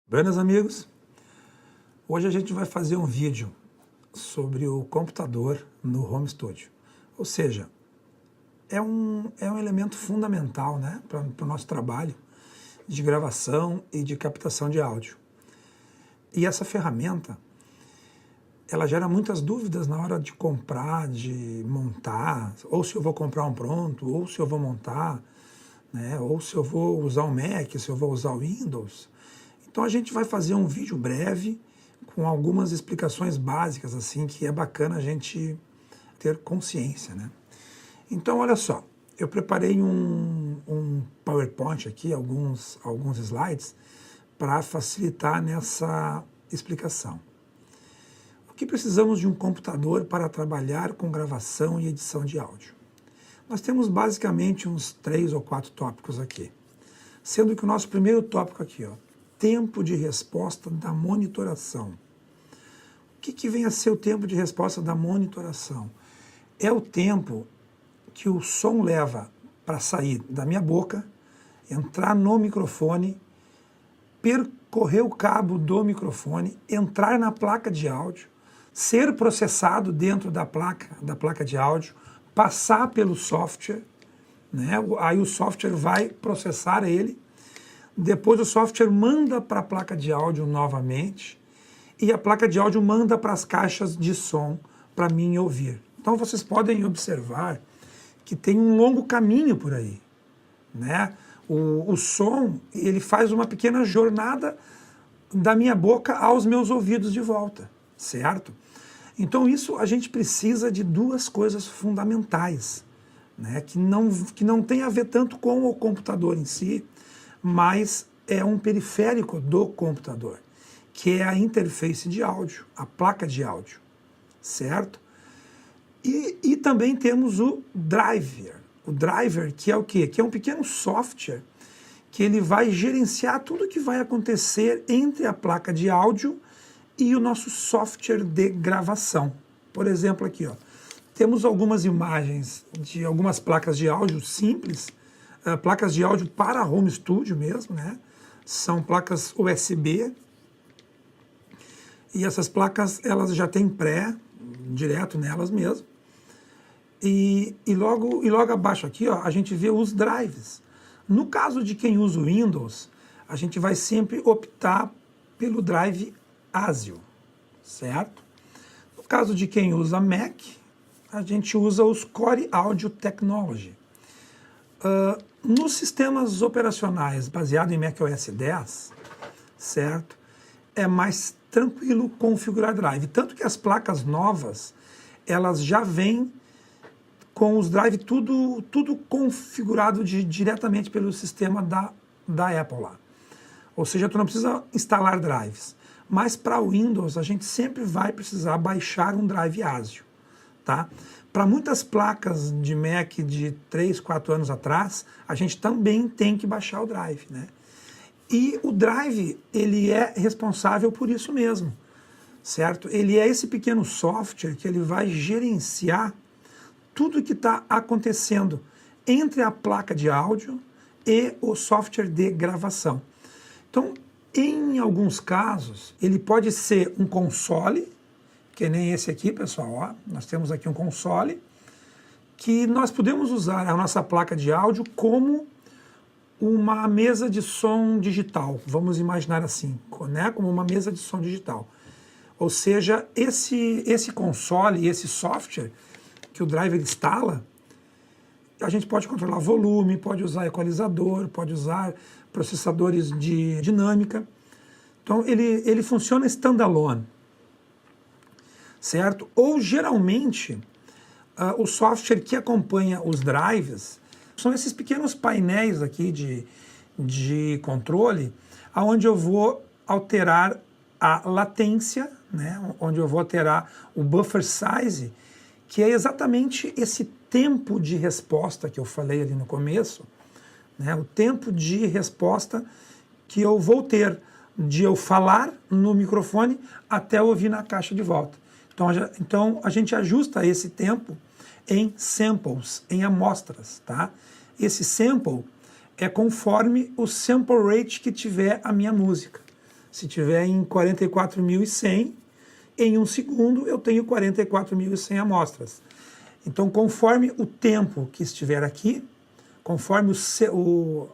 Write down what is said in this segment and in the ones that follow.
Buenas amigos, hoje a gente vai fazer um vídeo sobre o computador no Home Studio. Ou seja, é um elemento fundamental, né, para o nosso trabalho de gravação e de captação de áudio. E essa ferramenta, ela gera muitas dúvidas na hora de comprar, de montar, ou se eu vou comprar um pronto, ou se eu vou montar, né, ou se eu vou usar o Mac, se eu vou usar o Windows. Então a gente vai fazer um vídeo breve com algumas explicações básicas, assim, que é bacana a gente ter consciência, né? Então olha só, eu preparei um PowerPoint aqui, alguns slides, para facilitar nessa explicação. O que precisamos de um computador para trabalhar com gravação e edição de áudio? Nós temos basicamente uns 3 ou 4 tópicos aqui, sendo que o nosso primeiro tópico aqui, ó, tempo de resposta da monitoração. O que vem a ser o tempo de resposta da monitoração? É o tempo que o som leva para sair da minha boca, entrar no microfone, percorrer o cabo do microfone, entrar na placa de áudio, ser processado dentro da placa de áudio, passar pelo software, né? Aí o software vai processar ele. Depois o software manda para a placa de áudio novamente e a placa de áudio manda para as caixas de som para mim ouvir. Então vocês podem observar que tem um longo caminho por aí, né? O som, ele faz uma pequena jornada da minha boca aos meus ouvidos de volta, certo? Então isso a gente precisa de duas coisas fundamentais, né? Que não tem a ver tanto com o computador em si, mas é um periférico do computador, que é a interface de áudio, a placa de áudio, certo? E também temos o driver, que é o quê? Que é um pequeno software que ele vai gerenciar tudo que vai acontecer entre a placa de áudio e o nosso software de gravação. Por exemplo, aqui, ó, temos algumas imagens de algumas placas de áudio simples, placas de áudio para Home Studio mesmo, né? São placas USB, e essas placas elas já têm direto nelas mesmo. E logo abaixo aqui, ó, a gente vê os drives. No caso de quem usa o Windows, a gente vai sempre optar pelo drive ASIO, certo? No caso de quem usa Mac, a gente usa os Core Audio Technology. Nos sistemas operacionais baseados em macOS 10, certo? É mais tranquilo configurar drive. Tanto que as placas novas, elas já vêm com os drives tudo configurado diretamente pelo sistema da Apple lá. Ou seja, tu não precisa instalar drives. Mas para o Windows, a gente sempre vai precisar baixar um drive ASIO, tá? Para muitas placas de Mac de 3, 4 anos atrás, a gente também tem que baixar o drive, né? E o drive, ele é responsável por isso mesmo, certo? Ele é esse pequeno software que ele vai gerenciar tudo que está acontecendo entre a placa de áudio e o software de gravação. Então, em alguns casos, ele pode ser um console, que nem esse aqui, pessoal, ó, nós temos aqui um console, que nós podemos usar a nossa placa de áudio como uma mesa de som digital, vamos imaginar assim, né, como uma mesa de som digital. Ou seja, esse console, esse software que o driver instala, a gente pode controlar volume, pode usar equalizador, pode usar processadores de dinâmica. Então ele funciona standalone, certo? Ou geralmente o software que acompanha os drives são esses pequenos painéis aqui de controle, onde eu vou alterar a latência, né? Onde eu vou alterar o buffer size, que é exatamente esse tempo de resposta que eu falei ali no começo, né? O tempo de resposta que eu vou ter de eu falar no microfone até eu ouvir na caixa de volta. Então a gente ajusta esse tempo em samples, em amostras, tá? Esse sample é conforme o sample rate que tiver a minha música, Se tiver em 44.100, em 1 segundo eu tenho 44.100 amostras. Então, conforme o tempo que estiver aqui, conforme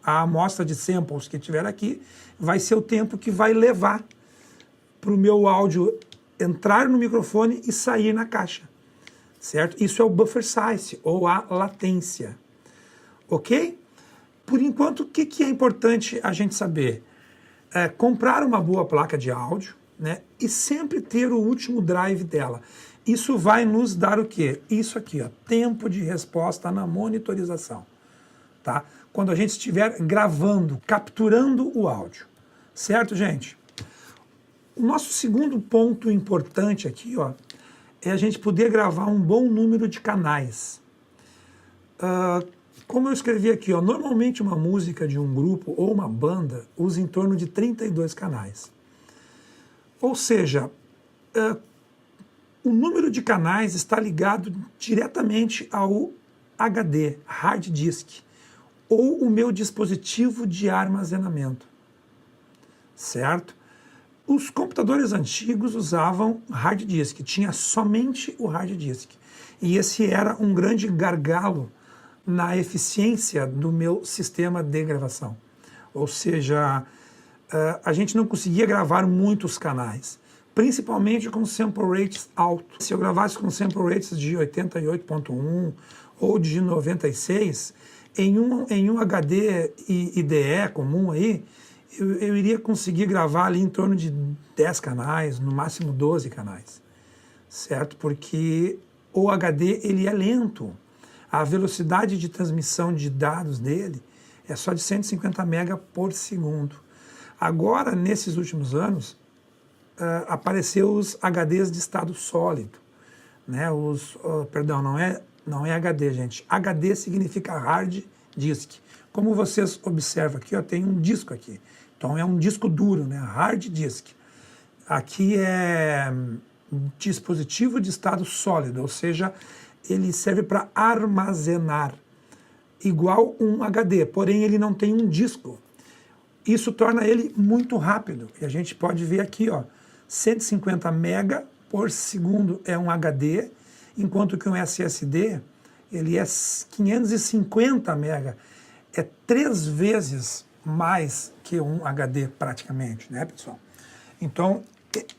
a amostra de samples que estiver aqui, vai ser o tempo que vai levar para o meu áudio entrar no microfone e sair na caixa, certo? Isso é o buffer size, ou a latência, ok? Por enquanto, o que é importante a gente saber? Comprar uma boa placa de áudio, né? E sempre ter o último drive dela. Isso vai nos dar o quê? Isso aqui, ó, tempo de resposta na monitorização, tá? Quando a gente estiver gravando, capturando o áudio, certo, gente? O nosso segundo ponto importante aqui, ó, é a gente poder gravar um bom número de canais. Como eu escrevi aqui, ó, normalmente uma música de um grupo ou uma banda usa em torno de 32 canais. Ou seja, o número de canais está ligado diretamente ao HD, hard disk, ou o meu dispositivo de armazenamento, certo? Os computadores antigos usavam hard disk, tinha somente o hard disk. E esse era um grande gargalo na eficiência do meu sistema de gravação. Ou seja, a gente não conseguia gravar muitos canais, principalmente com sample rates altos. Se eu gravasse com sample rates de 88.1 ou de 96, em um HD IDE comum aí, eu iria conseguir gravar ali em torno de 10 canais, no máximo 12 canais, certo? Porque o HD ele é lento. A velocidade de transmissão de dados dele é só de 150 MB por segundo. Agora, nesses últimos anos, apareceu os HDs de estado sólido, né? Perdão, não é HD, gente. HD significa hard disk. Como vocês observam aqui, ó, tem um disco aqui. Então é um disco duro, né? Hard disk. Aqui é dispositivo de estado sólido, ou seja, ele serve para armazenar, igual um HD, porém ele não tem um disco. Isso torna ele muito rápido. E a gente pode ver aqui, ó, 150 MB por segundo é um HD, enquanto que um SSD ele é 550 MB. É 3 vezes mais que um HD praticamente, né, pessoal? Então,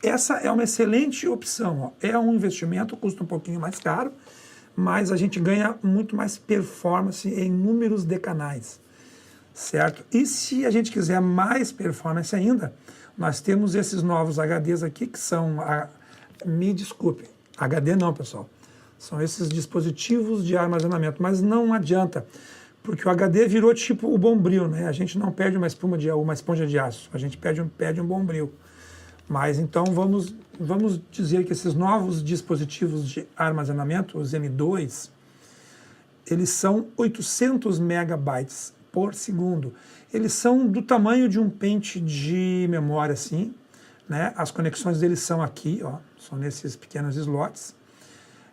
essa é uma excelente opção, ó. É um investimento, custa um pouquinho mais caro, mas a gente ganha muito mais performance em números de canais, certo? E se a gente quiser mais performance ainda, nós temos esses novos HDs aqui, que são, me desculpe, HD não, pessoal, são esses dispositivos de armazenamento, mas não adianta, porque o HD virou tipo o Bombril, né? A gente não perde uma esponja de aço, a gente perde um Bombril. Mas então vamos dizer que esses novos dispositivos de armazenamento, os M2, eles são 800 megabytes por segundo. Eles são do tamanho de um pente de memória, assim, né? As conexões deles são aqui, ó, são nesses pequenos slots.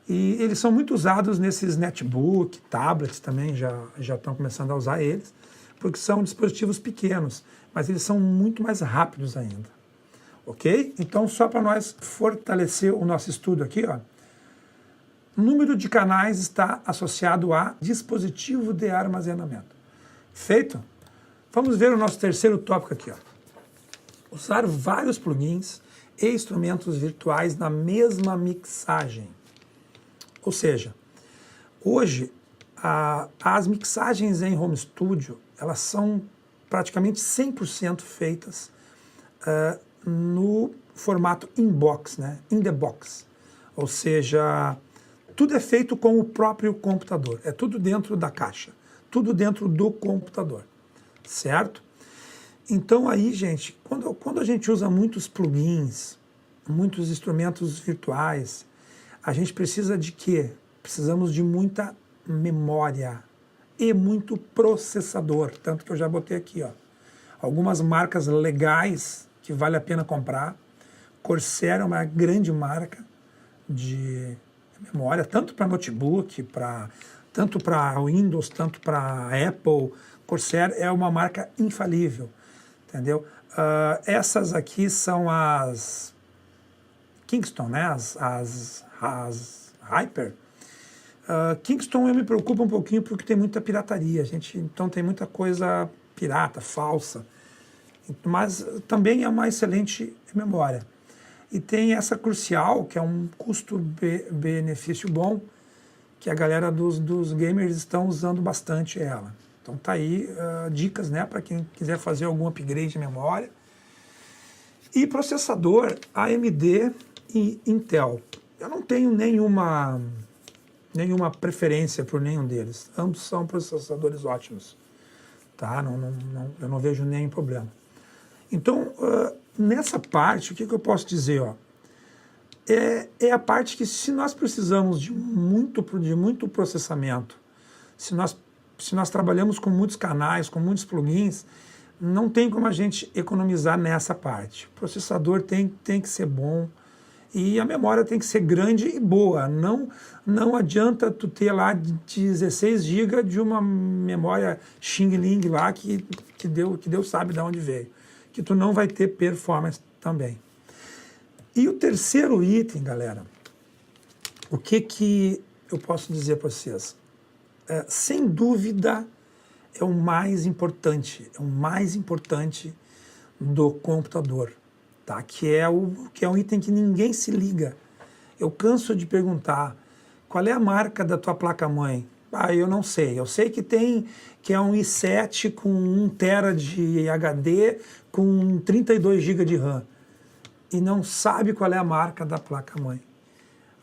E eles são muito usados nesses netbook, tablets também, já estão começando a usar eles, porque são dispositivos pequenos, mas eles são muito mais rápidos ainda. Ok? Então, só para nós fortalecer o nosso estudo aqui, ó, o número de canais está associado a dispositivo de armazenamento. Feito? Vamos ver o nosso terceiro tópico aqui, ó. Usar vários plugins e instrumentos virtuais na mesma mixagem. Ou seja, hoje as mixagens em home studio, elas são praticamente 100% feitas no formato in-box, né? In the box. Ou seja, tudo é feito com o próprio computador, é tudo dentro da caixa, tudo dentro do computador, certo? Então aí, gente, quando a gente usa muitos plugins, muitos instrumentos virtuais, a gente precisa de quê? Precisamos de muita memória e muito processador, tanto que eu já botei aqui, ó, algumas marcas legais que vale a pena comprar. Corsair é uma grande marca de memória, tanto para notebook, tanto para Windows, tanto para Apple. Corsair é uma marca infalível, entendeu? Essas aqui são as Kingston, né? As Hyper. Kingston eu me preocupo um pouquinho porque tem muita pirataria, então tem muita coisa pirata, falsa, mas também é uma excelente memória. E tem essa Crucial, que é um custo-benefício bom, que a galera dos gamers estão usando bastante ela. Então tá aí dicas, né, para quem quiser fazer algum upgrade de memória. E processador AMD e Intel. Eu não tenho nenhuma preferência por nenhum deles. Ambos são processadores ótimos. Tá? Eu não vejo nenhum problema. Então, nessa parte, o que eu posso dizer? Ó? É a parte que, se nós precisamos de muito processamento, se nós trabalhamos com muitos canais, com muitos plugins, não tem como a gente economizar nessa parte. O processador tem que ser bom e a memória tem que ser grande e boa. Não adianta tu ter lá 16 GB de uma memória Xing Ling lá que Deus sabe de onde veio, que tu não vai ter performance também. E o terceiro item, galera, o que eu posso dizer para vocês? Sem dúvida, é o mais importante do computador, tá? Que é um item que ninguém se liga. Eu canso de perguntar, qual é a marca da tua placa-mãe? Eu não sei. Eu sei que é um i7 com 1 TB de HD com 32 GB de RAM. E não sabe qual é a marca da placa-mãe.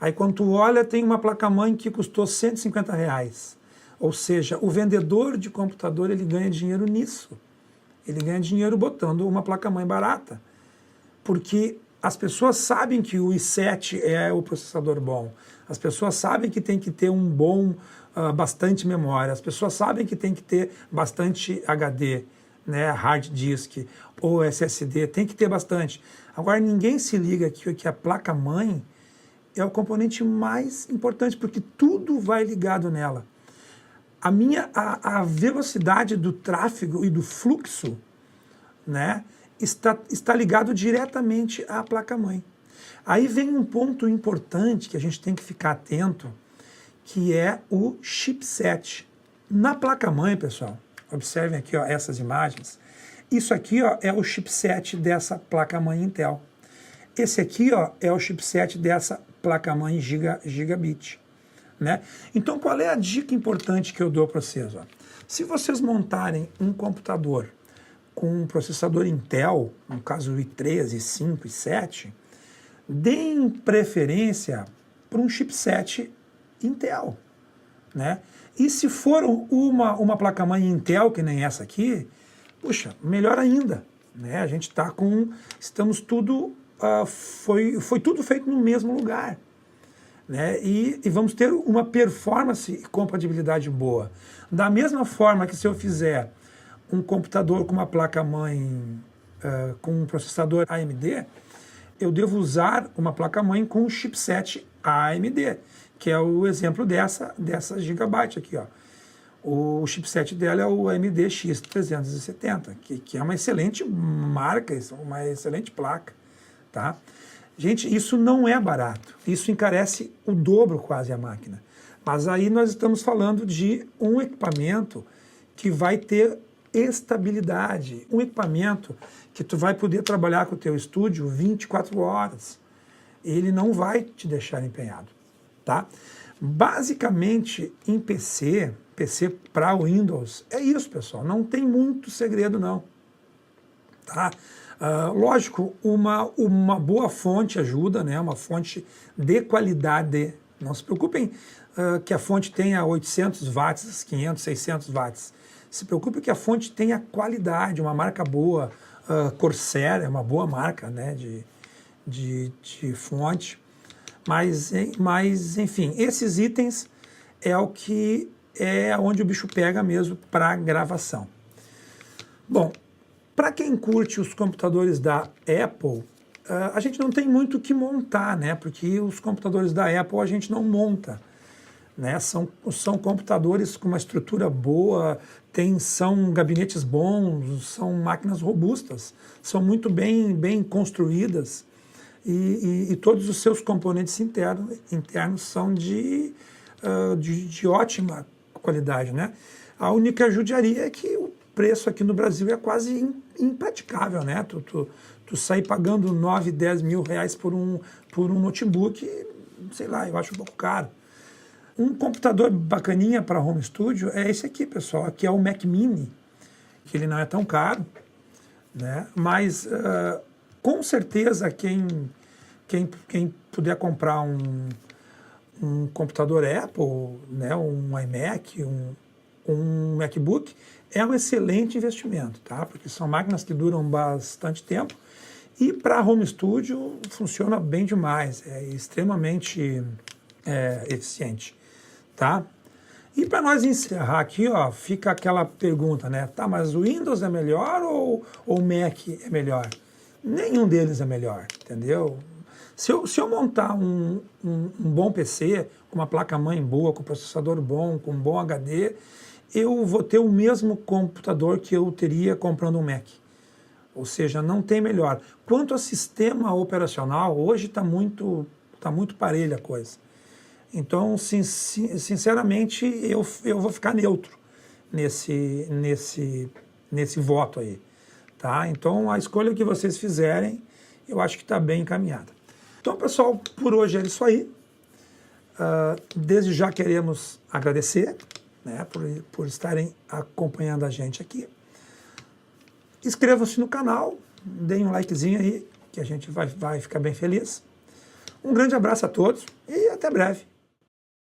Aí quando tu olha, tem uma placa-mãe que custou R$150. Ou seja, o vendedor de computador, ele ganha dinheiro nisso. Ele ganha dinheiro botando uma placa-mãe barata. Porque as pessoas sabem que o i7 é o processador bom. As pessoas sabem que tem que ter bastante memória. As pessoas sabem que tem que ter bastante HD, né, hard disk ou SSD. Tem que ter bastante. Agora, ninguém se liga que a placa-mãe é o componente mais importante, porque tudo vai ligado nela. A velocidade do tráfego e do fluxo, né, está ligado diretamente à placa-mãe. Aí vem um ponto importante que a gente tem que ficar atento, que é o chipset. Na placa-mãe, pessoal, observem aqui, ó, essas imagens. Isso aqui, ó, é o chipset dessa placa-mãe Intel. Esse aqui, ó, é o chipset dessa placa-mãe Gigabit. Né? Então, qual é a dica importante que eu dou para vocês? Ó? Se vocês montarem um computador com um processador Intel, no caso o i3, i5, i7, deem preferência para um chipset Intel. Né? E se for uma placa-mãe Intel, que nem essa aqui, puxa, melhor ainda. Né? A gente está estamos tudo, foi tudo feito no mesmo lugar. Né? E vamos ter uma performance e compatibilidade boa. Da mesma forma que se eu fizer um computador com uma placa-mãe com um processador AMD, eu devo usar uma placa-mãe com um chipset AMD, que é o exemplo dessa Gigabyte aqui. Ó. O chipset dela é o AMD X370, que é uma excelente marca, uma excelente placa. Tá? Gente, isso não é barato. Isso encarece o dobro quase a máquina. Mas aí nós estamos falando de um equipamento que vai ter estabilidade. Um equipamento que tu vai poder trabalhar com o teu estúdio 24 horas. Ele não vai te deixar empenhado. Tá? Basicamente, em PC para Windows, é isso, pessoal. Não tem muito segredo, não. Tá? Lógico, uma boa fonte ajuda, né? Uma fonte de qualidade. Não se preocupem que a fonte tenha 800 watts, 500, 600 watts. Se preocupe que a fonte tenha qualidade, uma marca boa. Corsair é uma boa marca, né? de fonte. Mas, enfim, esses itens é onde o bicho pega mesmo para gravação. Bom, para quem curte os computadores da Apple, a gente não tem muito o que montar, né? Porque os computadores da Apple a gente não monta. né? São computadores com uma estrutura boa, são gabinetes bons, são máquinas robustas, são muito bem construídas e todos os seus componentes internos são de ótima qualidade, né? A única judiaria é que o preço aqui no Brasil é quase impraticável, né? Tu sair pagando 9, 10 mil reais por um notebook, sei lá, eu acho um pouco caro. Um computador bacaninha para home studio é esse aqui, pessoal. Aqui é o Mac Mini, que ele não é tão caro, né? Mas com certeza quem puder comprar um computador Apple, né? Um iMac, um MacBook, é um excelente investimento, tá? Porque são máquinas que duram bastante tempo e para home studio funciona bem demais, é extremamente eficiente, tá? E para nós encerrar aqui, ó, fica aquela pergunta, né? Tá, mas o Windows é melhor ou o Mac é melhor? Nenhum deles é melhor, entendeu? Se eu montar um bom PC, com uma placa-mãe boa, com processador bom, com um bom HD, eu vou ter o mesmo computador que eu teria comprando um Mac. Ou seja, não tem melhor. Quanto ao sistema operacional, hoje está muito parelha a coisa. Então, sinceramente, eu vou ficar neutro nesse voto aí. Tá? Então, a escolha que vocês fizerem, eu acho que está bem encaminhada. Então, pessoal, por hoje é isso aí. Desde já queremos agradecer, né, por estarem acompanhando a gente aqui. Inscrevam-se no canal, deem um likezinho aí, que a gente vai ficar bem feliz. Um grande abraço a todos e até breve.